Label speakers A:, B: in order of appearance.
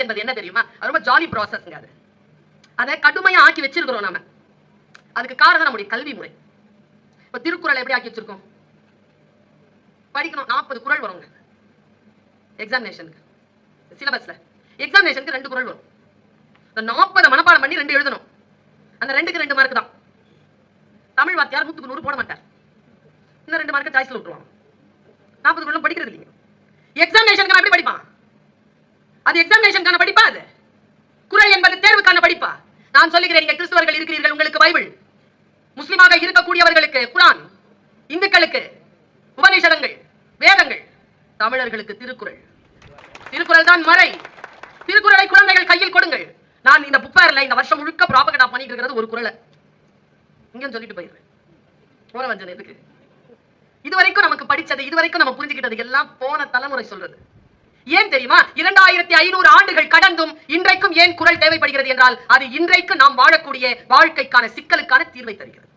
A: என்பது என்ன தெரியுமா? ரொம்ப ஜாலி ப்ராசஸ்ங்க. அது அதை கடுமையா ஆக்கி வச்சிருக்கிறோம் நாம. அதுக்கு காரணம் நம்முடைய கல்வி முறை. இப்ப திருக்குறளை எப்படி ஆக்கி வச்சிருக்கோம்? படிக்கணும் 40 குறள் வருங்க எக்ஸாமினேஷனுக்கு. சிலபஸ்ல எக்ஸாமினேஷனுக்கு 2 குறள் வரும். 40 மனப்பாடம் பண்ணி 2 எழுதணும். அந்த 2க்கு 2 மார்க் தான். தமிழ் வாத்தியார் 100க்கு 100 போட மாட்டார். இன்னும் 2 மார்க் சாய்ஸ்ல விட்டுருவாங்க. 40 குறளும் படிக்கிறது இல்லைங்க. எக்ஸாமினேஷனுக்கு எப்படி படிப்பான்? அது எக்ஸாமினேஷனுக்கான படிப்பா? அது குறள் என்பது தேர்வுக்கான படிப்பா? நான் சொல்லுகிறேன், நீங்க கிறிஸ்தவர்கள் இருக்கிறீர்கள், உங்களுக்கு பைபிள். முஸ்லிமாக இருக்கக்கூடியவர்களுக்கு குர்ஆன், இந்துக்களுக்கு உபநிஷதங்கள், வேதங்கள், தமிழர்களுக்கு திருக்குறள். திருக்குறள் தான் மறை. திருக்குறளை குழந்தைகள் கையில் கொடுங்கள். நான் இந்த புக் ஃபேர்ல இந்த வருஷம் முழுக்க ப்ராபகண்டா பண்ணிட்டு இருக்கிறது ஒரு குறளை இங்க சொல்லிட்டு போயிடுறேன். ஓரவஞ்சனை எதுக்கு? இதுவரைக்கும் நமக்கு படிச்சது, இதுவரைக்கும் நம்ம புரிஞ்சுக்கிட்டது எல்லாம் போன தலைமுறை சொல்றது. ஏன் தெரியுமா? 2500 ஆண்டுகள் கடந்தும் இன்றைக்கும் ஏன் குறள் தேவைப்படுகிறது என்றால், அது இன்றைக்கு நாம் வாழக்கூடிய வாழ்க்கைக்கான சிக்கலுக்கான தீர்வை தருகிறது.